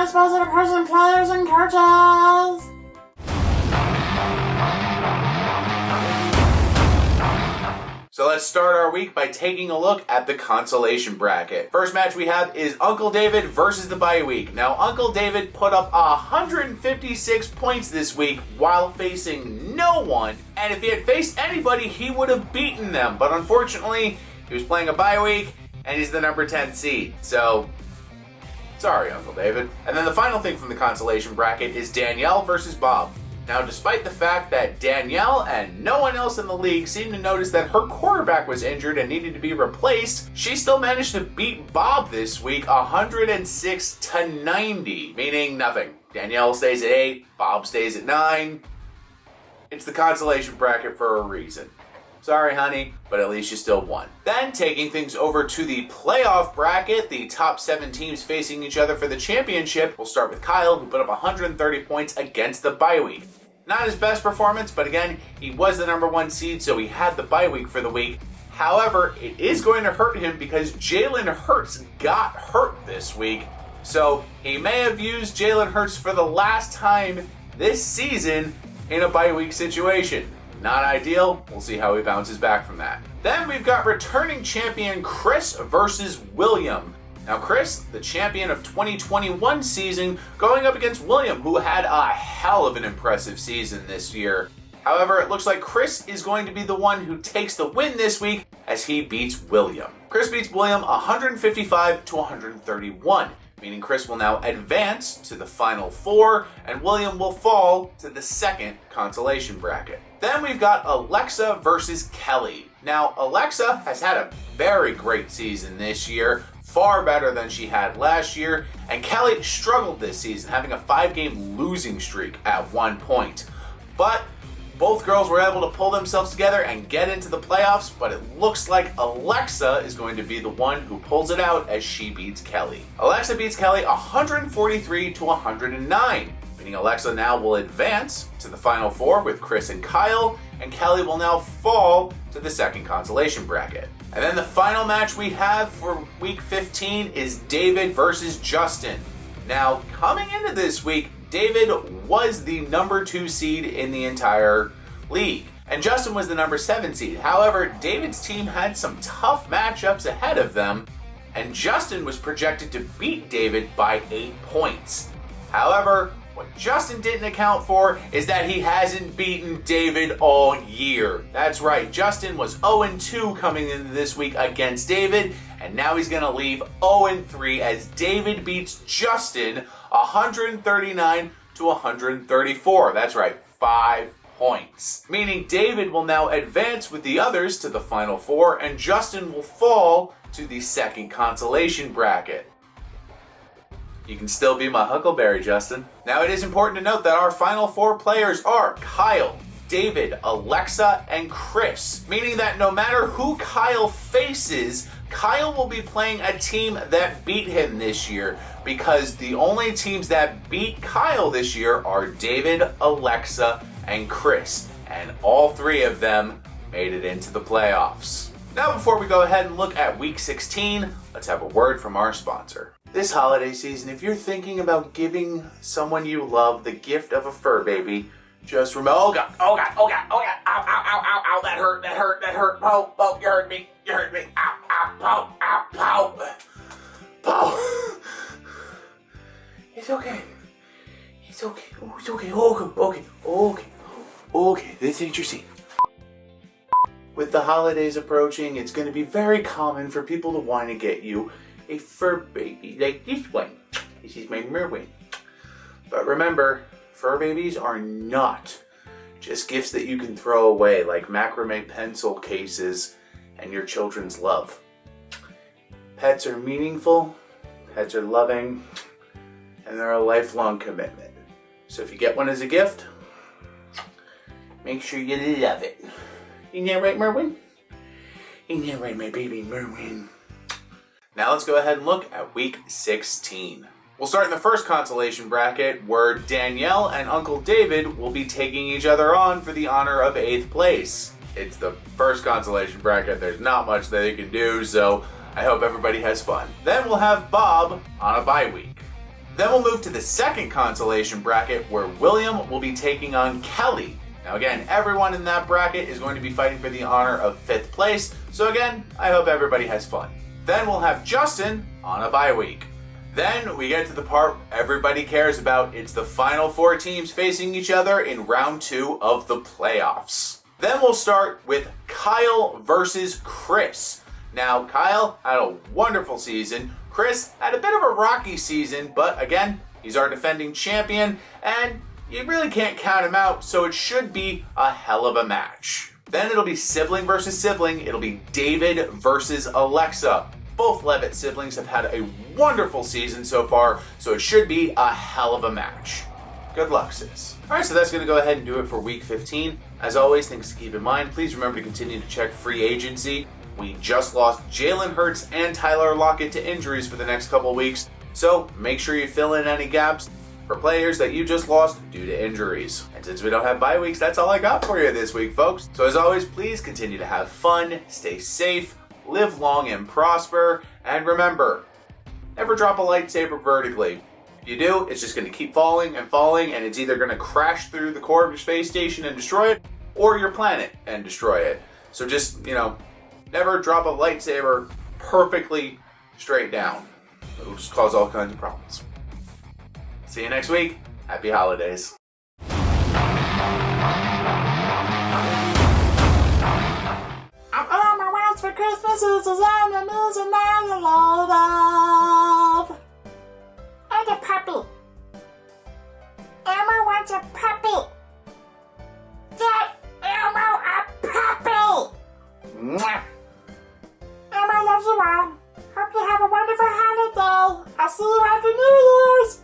exposed to person, players, and coaches. So let's start our week by taking a look at the consolation bracket. First match we have is Uncle David versus the bye week. Now, Uncle David put up 156 points this week while facing no one. And if he had faced anybody, he would have beaten them. But unfortunately, he was playing a bye week and he's the number 10 seed. So, sorry, Uncle David. And then the final thing from the consolation bracket is Danielle versus Bob. Now, despite the fact that Danielle and no one else in the league seemed to notice that her quarterback was injured and needed to be replaced, she still managed to beat Bob this week 106 to 90, meaning nothing. Danielle stays at 8, Bob stays at 9. It's the consolation bracket for a reason. Sorry, honey, but at least you still won. Then, taking things over to the playoff bracket, the top 7 teams facing each other for the championship. We'll start with Kyle, who put up 130 points against the bye week. Not his best performance, but again, he was the number 1 seed, so he had the bye week for the week. However, it is going to hurt him because Jalen Hurts got hurt this week. So, he may have used Jalen Hurts for the last time this season in a bye week situation. Not ideal. We'll see how he bounces back from that. Then we've got returning champion Chris versus William. Now Chris, the champion of 2021 season, going up against William, who had a hell of an impressive season this year. However, it looks like Chris is going to be the one who takes the win this week as he beats William. Chris beats William 155 to 131. Meaning Chris will now advance to the final 4, and William will fall to the second consolation bracket. Then we've got Alexa versus Kelly. Now, Alexa has had a very great season this year, far better than she had last year, and Kelly struggled this season, having a 5-game losing streak at one point. But both girls were able to pull themselves together and get into the playoffs, but it looks like Alexa is going to be the one who pulls it out as she beats Kelly. Alexa beats Kelly 143 to 109, meaning Alexa now will advance to the final 4 with Chris and Kyle, and Kelly will now fall to the second consolation bracket. And then the final match we have for week 15 is David versus Justin. Now, coming into this week, David was the number 2 seed in the entire league, and Justin was the number 7 seed. However, David's team had some tough matchups ahead of them, and Justin was projected to beat David by 8 points. However, what Justin didn't account for is that he hasn't beaten David all year. That's right, Justin was 0-2 coming into this week against David, and now he's going to leave 0-3 as David beats Justin 139 to 134. That's right, 5 points. Meaning David will now advance with the others to the final 4, and Justin will fall to the second consolation bracket. You can still be my Huckleberry, Justin. Now, it is important to note that our final 4 players are Kyle, David, Alexa, and Chris. Meaning that no matter who Kyle faces, Kyle will be playing a team that beat him this year, because the only teams that beat Kyle this year are David, Alexa, and Chris. And all 3 of them made it into the playoffs. Now, before we go ahead and look at week 16, let's have a word from our sponsor. This holiday season, if you're thinking about giving someone you love the gift of a fur baby, just remember, oh God, ow, that hurt, oh, you hurt me, ow, pow. It's okay, okay, this ain't your scene. With the holidays approaching, it's going to be very common for people to want to get you a fur baby like this one. This is my Merwin. But remember, fur babies are not just gifts that you can throw away like macrame pencil cases and your children's love. Pets are meaningful, pets are loving, and they're a lifelong commitment. So if you get one as a gift, make sure you love it. Isn't that right, Merwin? Isn't that right, my baby Merwin? Now let's go ahead and look at week 16. We'll start in the first consolation bracket, where Danielle and Uncle David will be taking each other on for the honor of 8th place. It's the first consolation bracket, there's not much that they can do, so I hope everybody has fun. Then we'll have Bob on a bye week. Then we'll move to the second consolation bracket where William will be taking on Kelly. Now again, everyone in that bracket is going to be fighting for the honor of 5th place. So again, I hope everybody has fun. Then we'll have Justin on a bye week. Then we get to the part everybody cares about. It's the final 4 teams facing each other in round 2 of the playoffs. Then we'll start with Kyle versus Chris. Now, Kyle had a wonderful season. Chris had a bit of a rocky season, but again, he's our defending champion, and you really can't count him out, so it should be a hell of a match. Then it'll be sibling versus sibling. It'll be David versus Alexa. Both Levitt siblings have had a wonderful season so far, so it should be a hell of a match. Good luck, sis. Alright, so that's going to go ahead and do it for week 15. As always, things to keep in mind. Please remember to continue to check free agency. We just lost Jalen Hurts and Tyler Lockett to injuries for the next couple weeks, so make sure you fill in any gaps for players that you just lost due to injuries. And since we don't have bye weeks, that's all I got for you this week, folks. So as always, please continue to have fun, stay safe, live long and prosper, and remember, never drop a lightsaber vertically. If you do, it's just going to keep falling, and it's either going to crash through the core of your space station and destroy it, or your planet and destroy it. So just, never drop a lightsaber perfectly straight down. It'll just cause all kinds of problems. See you next week. Happy holidays. All my wants for Christmas is a million and a load of. And a puppy. Elmo wants a puppy. Get Elmo a puppy. Mwah. Elmo loves you all. Hope you have a wonderful holiday. I'll see you after New Year's.